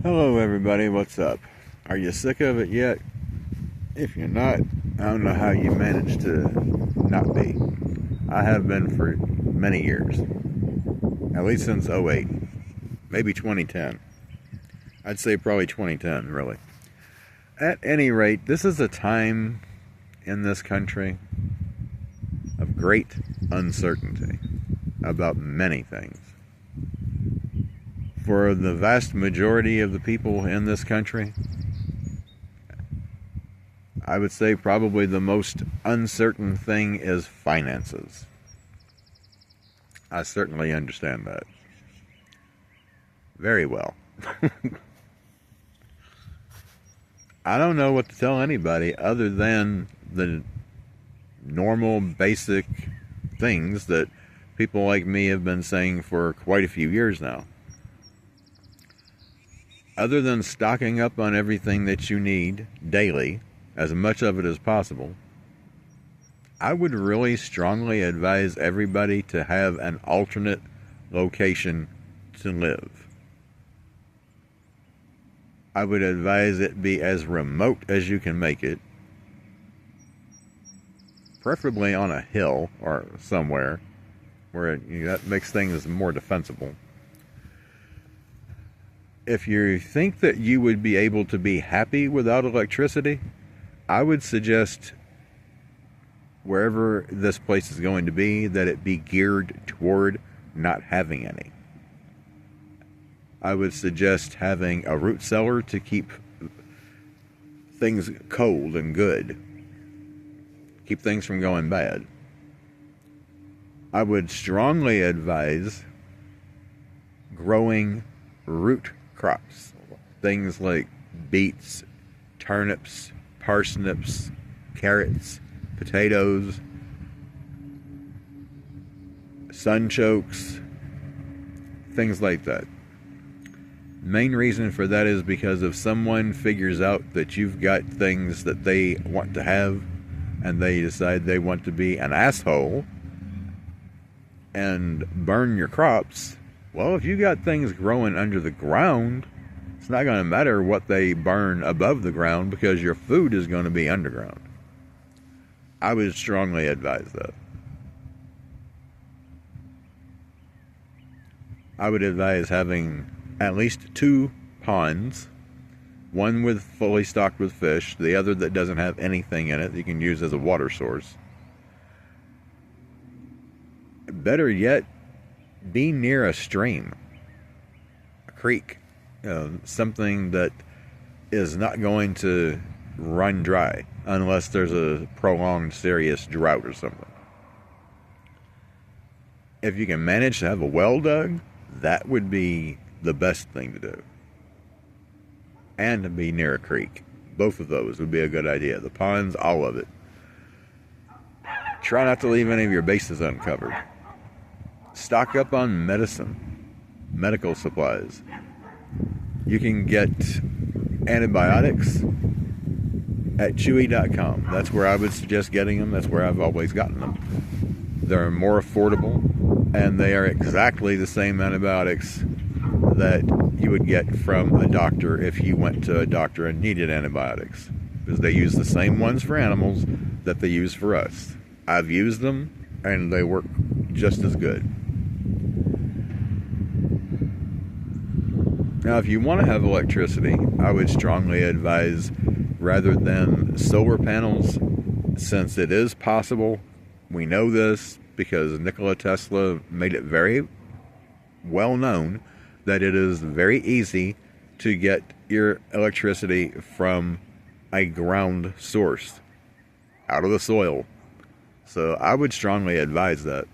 Hello everybody, what's up? Are you sick of it yet? If you're not, I don't know how you managed to not be. I have been for many years. At least since '08. Maybe 2010. I'd say probably 2010, really. At any rate, this is a time in this country of great uncertainty about many things. For the vast majority of the people in this country, I would say probably the most uncertain thing is finances. I certainly understand that. Very well. I don't know what to tell anybody other than the normal, basic things that people like me have been saying for quite a few years now. Other than stocking up on everything that you need daily, as much of it as possible, I would really strongly advise everybody to have an alternate location to live. I would advise it be as remote as you can make it, preferably on a hill or somewhere where that makes things more defensible. If you think that you would be able to be happy without electricity, I would suggest wherever this place is going to be that it be geared toward not having any. I would suggest having a root cellar to keep things cold and good. Keep things from going bad. I would strongly advise growing root crops. Things like beets, turnips, parsnips, carrots, potatoes, sunchokes, things like that. Main reason for that is because if someone figures out that you've got things that they want to have and they decide they want to be an asshole and burn your crops, well, if you got things growing under the ground, it's not going to matter what they burn above the ground because your food is going to be underground. I would strongly advise that. I would advise having at least 2 ponds, one with fully stocked with fish, the other that doesn't have anything in it that you can use as a water source. Better yet, be near a stream, a creek, something that is not going to run dry unless there's a prolonged serious drought or something. If you can manage to have a well dug, that would be the best thing to do. And to be near a creek. Both of those would be a good idea. The ponds, all of it. Try not to leave any of your bases uncovered. Stock up on medicine, medical supplies. You can get antibiotics at Chewy.com. That's where I would suggest getting them. That's where I've always gotten them. They're more affordable, and they are exactly the same antibiotics that you would get from a doctor if you went to a doctor and needed antibiotics, because they use the same ones for animals that they use for us. I've used them and they work just as good. Now, if you want to have electricity, I would strongly advise, rather than solar panels, since it is possible, we know this because Nikola Tesla made it very well known that it is very easy to get your electricity from a ground source, out of the soil. So I would strongly advise that.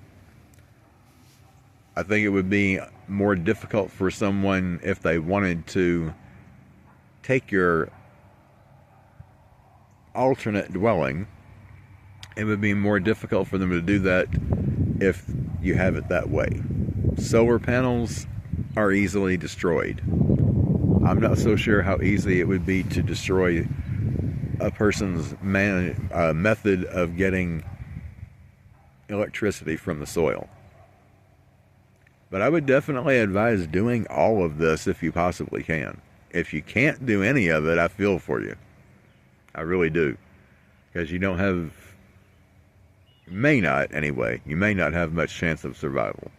I think it would be more difficult for someone if they wanted to take your alternate dwelling. It would be more difficult for them to do that if you have it that way. Solar panels are easily destroyed. I'm not so sure how easy it would be to destroy a person's method of getting electricity from the soil. But I would definitely advise doing all of this if you possibly can. If you can't do any of it, I feel for you. I really do. Because you don't have, may not anyway, you may not have much chance of survival.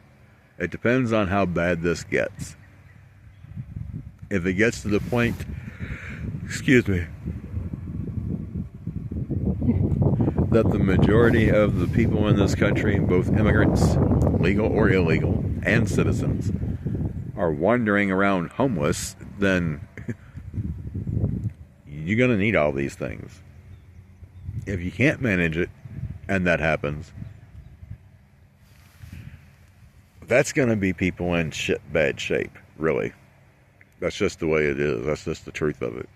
It depends on how bad this gets. If it gets to the point, excuse me, that the majority of the people in this country, both immigrants, legal or illegal, and citizens, are wandering around homeless, then you're going to need all these things. If you can't manage it, and that happens, that's going to be people in bad shape, really. That's just the way it is. That's just the truth of it.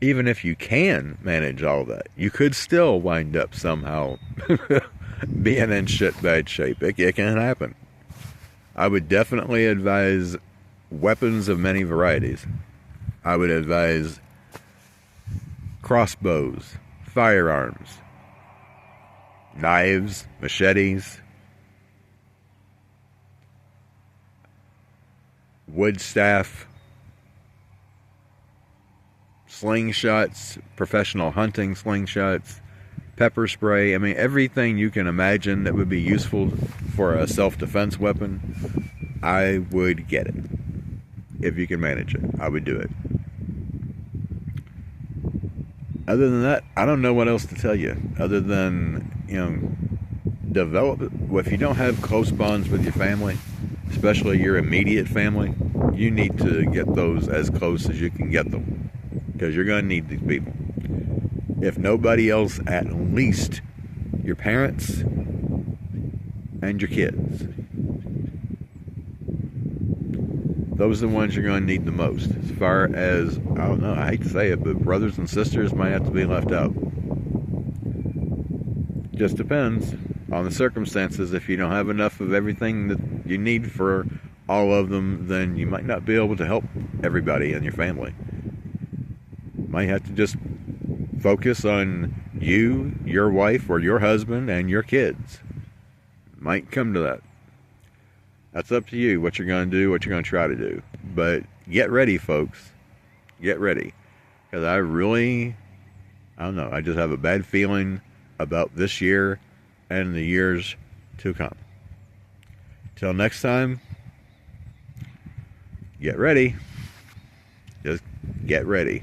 Even if you can manage all that, you could still wind up somehow being in bad shape. It can happen. I would definitely advise weapons of many varieties. I would advise crossbows, firearms, knives, machetes, wood staff, slingshots, professional hunting slingshots, pepper spray. I mean, everything you can imagine that would be useful for a self-defense weapon, I would get it. If you can manage it, I would do it. Other than that, I don't know what else to tell you. Other than, develop it. Well, if you don't have close bonds with your family, especially your immediate family, you need to get those as close as you can get them. Because you're going to need these people. If nobody else, at least your parents and your kids. Those are the ones you're going to need the most. As far as, I don't know, I hate to say it, but brothers and sisters might have to be left out. Just depends on the circumstances. If you don't have enough of everything that you need for all of them, then you might not be able to help everybody in your family. Might have to just focus on you, your wife, or your husband, and your kids. Might come to that. That's up to you, what you're going to do, what you're going to try to do. But get ready, folks. Get ready. Because I don't know, I just have a bad feeling about this year and the years to come. Till next time, get ready. Just get ready.